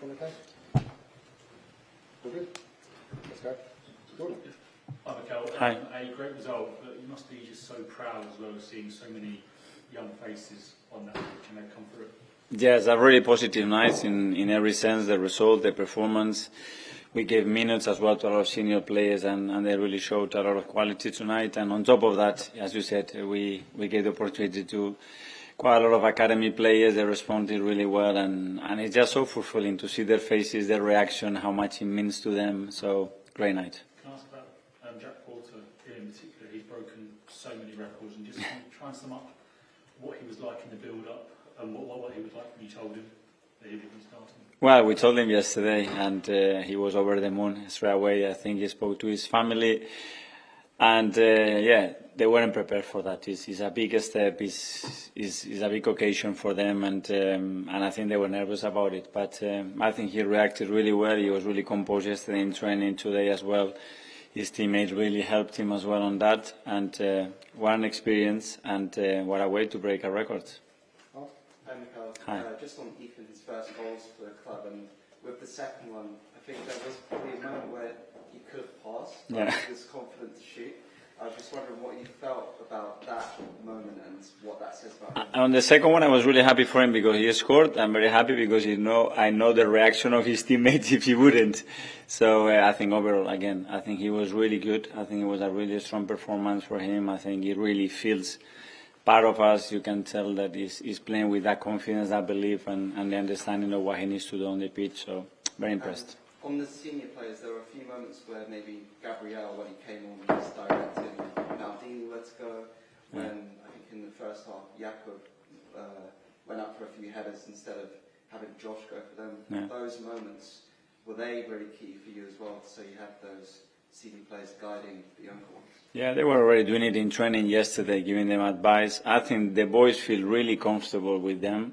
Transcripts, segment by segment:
on the case? All good? Let's go. Jordan. Hi, Mikel. Hi. A great result, but you must be just so proud as well of seeing so many young faces on that pitch and they come through. Yes, a really positive night in every sense, the result, the performance. We gave minutes as well to a lot of senior players and they really showed a lot of quality tonight. And on top of that, as you said, we gave the opportunity to quite a lot of academy players. They responded really well and it's just so fulfilling to see their faces, their reaction, how much it means to them. So, great night. Can I ask about Jack Porter in particular? He's broken so many records and just try and sum up what he was like in the build-up and what he was like when you told him that he would be starting. Well, we told him yesterday, and he was over the moon straight away. I think he spoke to his family, and yeah, they weren't prepared for that. It's a big step. It's a big occasion for them, and I think they were nervous about it. But I think he reacted really well. He was really composed yesterday in training today as well. His teammates really helped him as well on that, and what an experience, and what a way to break a record. Hi, Mikel. Hi. Just on Ethan, his first goals for the club, and with the second one, I think there was probably a moment where he could have passed, but Yeah. he was confident to shoot. I was just wondering what you felt about that moment and what that says about him. On the second one, I was really happy for him because he scored. I'm very happy because I know the reaction of his teammates if he wouldn't. So I think overall, again, I think he was really good. I think it was a really strong performance for him. I think he really feels part of us. You can tell that he's playing with that confidence, that belief, and the understanding of what he needs to do on the pitch. So very impressed. On the senior players, there were a few moments where maybe Gabriel, when he came on, was directing Maldini where to go. When I think in the first half, Jakob went up for a few headers instead of having Josh go for them. Yeah. Those moments, were they really key for you as well? So you had those senior players guiding the younger ones. Yeah, they were already doing it in training yesterday, giving them advice. I think the boys feel really comfortable with them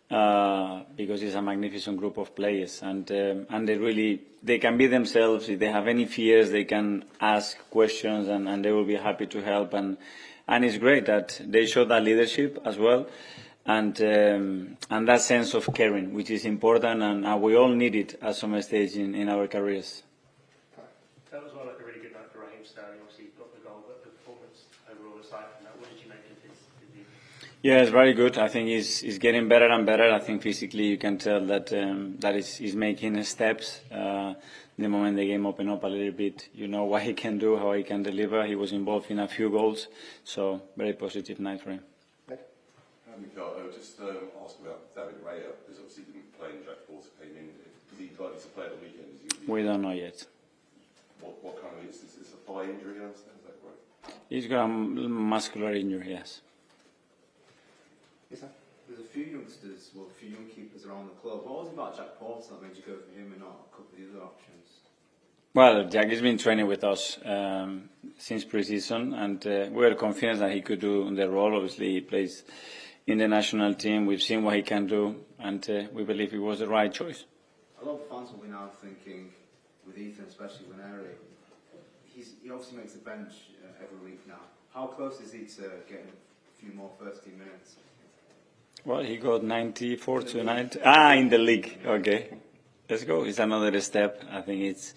because it's a magnificent group of players, and they can be themselves. If they have any fears, they can ask questions, and they will be happy to help. And it's great that they show that leadership as well, and that sense of caring, which is important, and we all need it at some stage in our careers. That was like a really good night for Raheem Sterling. Obviously, he got the goal, but the performance overall aside from that, what did you make of his debut? Yeah, it's very good. I think he's getting better and better. I think physically you can tell that he's making steps. The moment the game opened up a little bit, you know what he can do, how he can deliver. He was involved in a few goals, so very positive night for him. Mikel, just ask about David Raya, because obviously he didn't play and Jack Porter came in. Is he likely to play at the weekend? We don't know yet. What kind of is this a thigh injury? I understand, is that right? He's got a muscular injury, yes. Yes, sir. There's a few youngsters, well, a few young keepers around the club. What was it about Jack Porter that made you go for him and not a couple of the other options? Well, Jack has been training with us since pre-season, and we are confident that he could do the role. Obviously, he plays in the national team. We've seen what he can do, and we believe it was the right choice. A lot of fans will be now thinking, with Ethan, especially when early, he obviously makes the bench every week now. How close is he to getting a few more first-team minutes? Well, he got 94 tonight. In the league. Okay. Let's go. It's another step. I think it's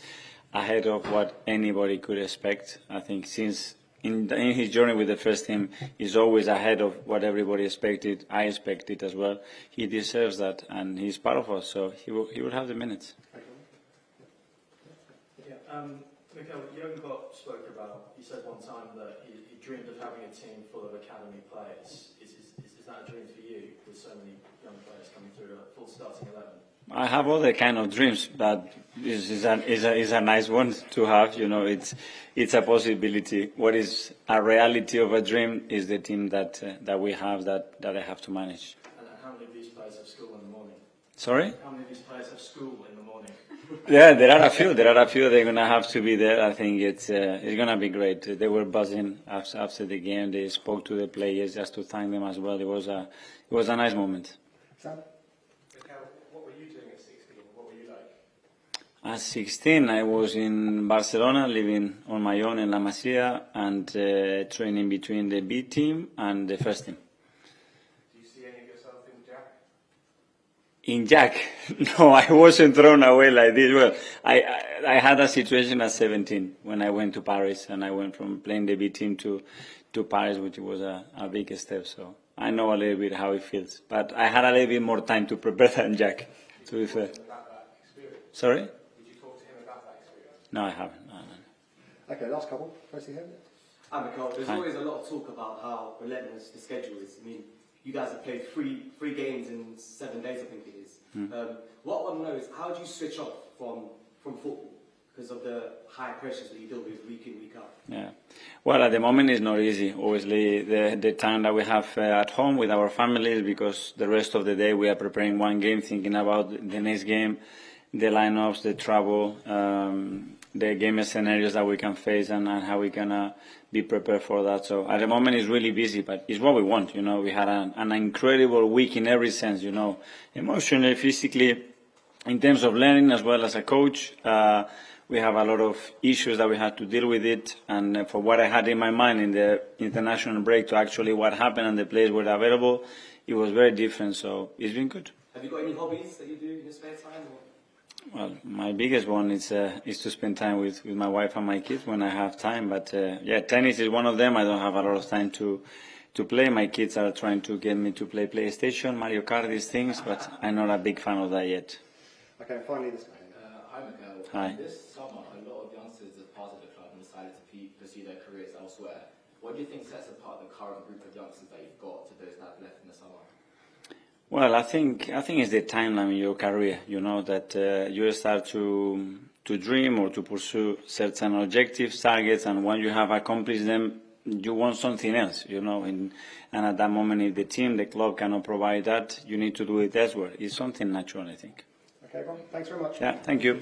ahead of what anybody could expect. I think since in his journey with the first team, he's always ahead of what everybody expected. I expected as well. He deserves that, and he's part of us, so he will have the minutes. Yeah, Mikel, Jurgen Klopp spoke about, he said one time that he dreamed of having a team full of academy players. Is that a dream for you, with so many young players coming through a full starting 11? I have all the kind of dreams, but this is a nice one to have. You know, it's a possibility. What is a reality of a dream is the team that we have that I have to manage. And how many of these players have school in the morning? Sorry? How many of these players have school in the morning? Yeah, there are a few. They're gonna have to be there. I think it's gonna be great. They were buzzing after the game. They spoke to the players just to thank them as well. It was a nice moment. Sam? What were you doing at 16? What were you like? At 16, I was in Barcelona, living on my own in La Masia, and training between the B team and the first team. Do you see any of yourself in Jack? In Jack, no, I wasn't thrown away like this. Well, I had a situation at 17 when I went to Paris, and I went from playing the B team to Paris, which was a big step. So I know a little bit how it feels. But I had a little bit more time to prepare than Jack, to be fair. Sorry? Did you talk to him about that experience? No, I haven't. No. Okay, last couple. Tracy here. Hi, Mikel. There's Hi. always a lot of talk about how relentless the schedule is. I mean, you guys have played three games in 7 days, I think it is. What I want to know is, how do you switch off from football because of the high pressures that you deal with week in, week out? Yeah. Well, at the moment it's not easy. Obviously, the time that we have at home with our families, because the rest of the day we are preparing one game, thinking about the next game, the lineups, the travel, the game scenarios that we can face, and how we can be prepared for that. So at the moment it's really busy, but it's what we want. You know, we had an incredible week in every sense. You know, emotionally, physically, in terms of learning as well as a coach. We have a lot of issues that we had to deal with it, and for what I had in my mind in the international break to actually what happened and the players were available, it was very different. So it's been good. Have you got any hobbies that you do in your spare time? Or? Well, my biggest one is to spend time with my wife and my kids when I have time. But yeah, tennis is one of them. I don't have a lot of time to play. My kids are trying to get me to play PlayStation, Mario Kart, these things, but I'm not a big fan of that yet. Okay, finally this guy. Hi, Mikel. Hi. This summer, a lot of youngsters have parted the club and decided to pursue their careers elsewhere. What do you think sets apart the current group of youngsters that you've got to those that have left in the summer? Well, I think it's the timeline in your career. You know that you start to dream or to pursue certain objectives, targets, and when you have accomplished them, you want something else. You know, and at that moment, if the team, the club cannot provide that, you need to do it elsewhere. It's something natural, I think. Okay, everyone. Thanks very much. Yeah, thank you.